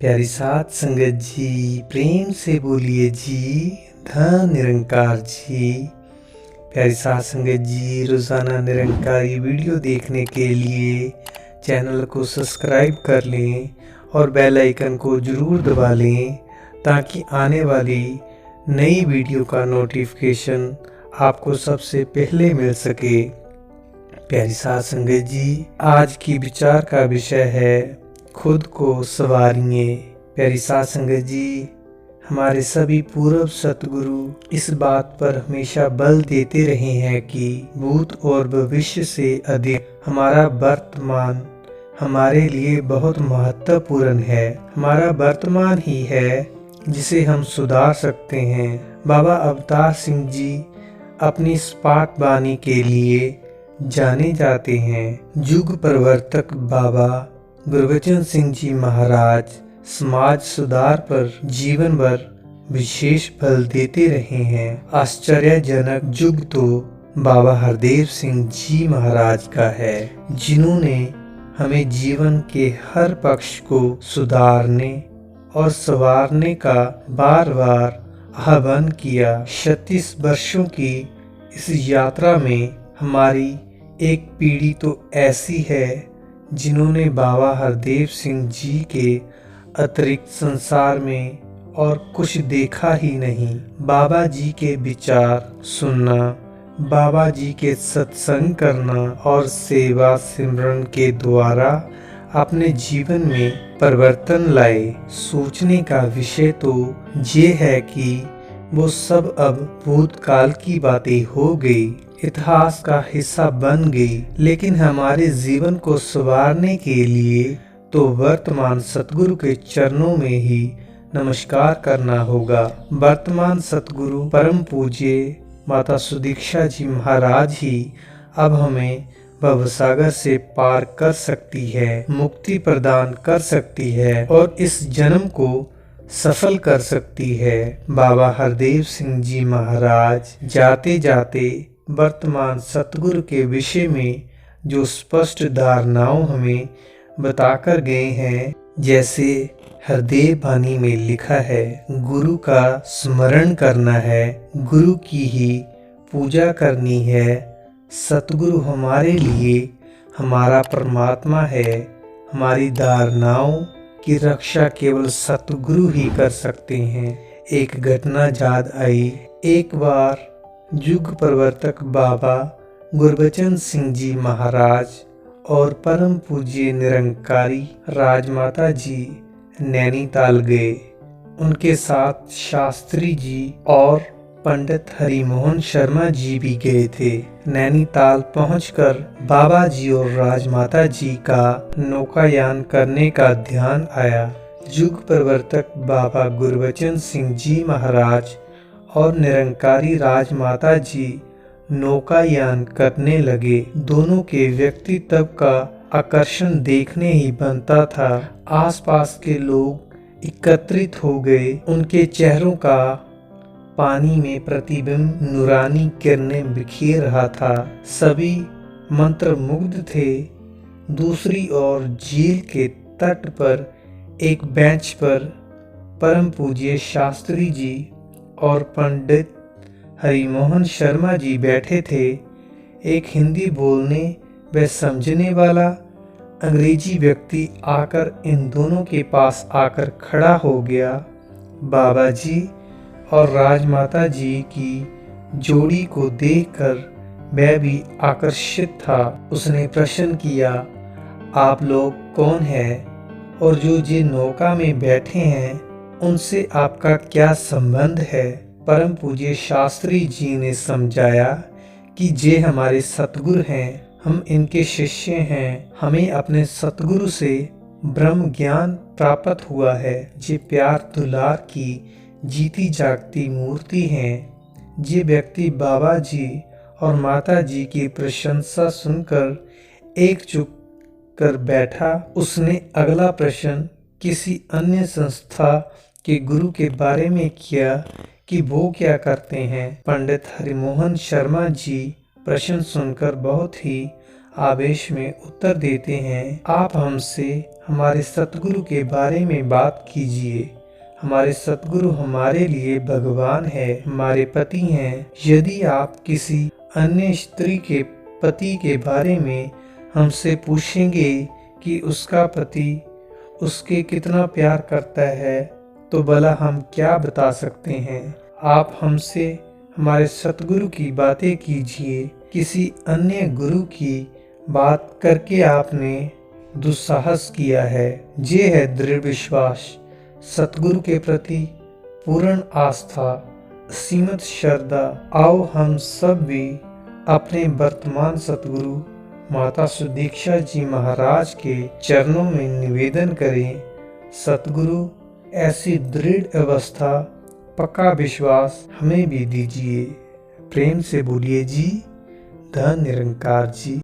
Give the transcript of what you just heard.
प्यारी साध संगत जी, प्रेम से बोलिए जी, धन निरंकार जी। प्यारी साध संगत जी, रोज़ाना निरंकारी वीडियो देखने के लिए चैनल को सब्सक्राइब कर लें और बेल आइकन को ज़रूर दबा लें ताकि आने वाली नई वीडियो का नोटिफिकेशन आपको सबसे पहले मिल सके। प्यारी साध संगत जी, आज की विचार का विषय है खुद को संवारिए। प्यारी साध संगत जी, हमारे सभी पूर्व सतगुरु इस बात पर हमेशा बल देते रहे हैं कि भूत और भविष्य से अधिक हमारा वर्तमान हमारे लिए बहुत महत्वपूर्ण है। हमारा वर्तमान ही है जिसे हम सुधार सकते हैं। बाबा अवतार सिंह जी अपनी स्पाट वाणी के लिए जाने जाते हैं। युग प्रवर्तक बाबा गुरबचन सिंह जी महाराज समाज सुधार पर जीवन भर विशेष बल देते रहे हैं। आश्चर्यजनक युग तो बाबा हरदेव सिंह जी महाराज का है, जिन्होंने हमें जीवन के हर पक्ष को सुधारने और संवारने का बार बार आह्वान किया। 36 वर्षों की इस यात्रा में हमारी एक पीढ़ी तो ऐसी है जिन्होंने बाबा हरदेव सिंह जी के अतिरिक्त संसार में और कुछ देखा ही नहीं। बाबा जी के विचार सुनना, बाबा जी के सत्संग करना और सेवा सिमरन के द्वारा अपने जीवन में परिवर्तन लाए। सोचने का विषय तो ये है कि वो सब अब भूतकाल की बातें हो गई, इतिहास का हिस्सा बन गई, लेकिन हमारे जीवन को संवारने के लिए तो वर्तमान सतगुरु के चरणों में ही नमस्कार करना होगा। वर्तमान सतगुरु परम पूज्य माता सुदीक्षा जी महाराज ही अब हमें भवसागर से पार कर सकती है, मुक्ति प्रदान कर सकती है और इस जन्म को सफल कर सकती है। बाबा हरदेव सिंह जी महाराज जाते जाते वर्तमान सतगुरु के विषय में जो स्पष्ट धारणाओं हमें बताकर गए हैं, जैसे हरदेव वाणी में लिखा है, गुरु का स्मरण करना है, गुरु की ही पूजा करनी है। सतगुरु हमारे लिए हमारा परमात्मा है। हमारी धारणाओं की रक्षा केवल सतगुरु ही कर सकते हैं। एक घटना याद आई। एक बार युग प्रवर्तक बाबा गुरबचन सिंह जी महाराज और परम पूज्य निरंकारी राजमाता जी नैनीताल गए। उनके साथ शास्त्री जी और पंडित हरिमोहन शर्मा जी भी गए थे। नैनीताल पहुंचकर बाबा जी और राजमाता जी का नौकायान करने का ध्यान आया। युग प्रवर्तक बाबा गुरबचन सिंह जी महाराज और निरंकारी राजमाता जी नौकायान करने लगे। दोनों के व्यक्तित्व का आकर्षण देखने ही बनता था। आसपास के लोग एकत्रित हो गए। उनके चेहरों का पानी में प्रतिबिंब नूरानी किरणें बिखेर रहा था। सभी मंत्रमुग्ध थे। दूसरी ओर झील के तट पर एक बेंच पर परम पूज्य शास्त्री जी और पंडित हरिमोहन शर्मा जी बैठे थे। एक हिंदी बोलने व समझने वाला अंग्रेजी व्यक्ति आकर इन दोनों के पास आकर खड़ा हो गया। बाबा जी और राजमाता जी की जोड़ी को देखकर वह भी आकर्षित था। उसने प्रश्न किया, आप लोग कौन हैं और जो ये नौका में बैठे हैं उनसे आपका क्या संबंध है? परम पूज्य शास्त्री जी ने समझाया कि ये हमारे सतगुरु हैं, हम इनके शिष्य हैं। हमें अपने सतगुरु से ब्रह्म ज्ञान प्राप्त हुआ है। ये प्यार दुलार की जीती जागती मूर्ति हैं। ये व्यक्ति बाबा जी और माता जी की प्रशंसा सुनकर एकजुट कर बैठा। उसने अगला प्रश्न किसी अन्य संस्था के गुरु के बारे में किया कि वो क्या करते हैं। पंडित हरिमोहन शर्मा जी प्रश्न सुनकर बहुत ही आवेश में उत्तर देते हैं, आप हमसे हमारे सतगुरु के बारे में बात कीजिए। हमारे सतगुरु हमारे लिए भगवान है, हमारे पति हैं। यदि आप किसी अन्य स्त्री के पति के बारे में हमसे पूछेंगे कि उसका पति उसके कितना प्यार करता है, तो भला हम क्या बता सकते हैं। आप हमसे हमारे सतगुरु की बातें कीजिए। किसी अन्य गुरु की बात करके आपने दुस्साहस किया है। ये है दृढ़ विश्वास, सतगुरु के प्रति पूर्ण आस्था, सीमित श्रद्धा। आओ हम सब भी अपने वर्तमान सतगुरु माता सुदीक्षा जी महाराज के चरणों में निवेदन करें। सतगुरु ऐसी दृढ़ अवस्था, पक्का विश्वास हमें भी दीजिए। प्रेम से बोलिए जी, धन निरंकार जी।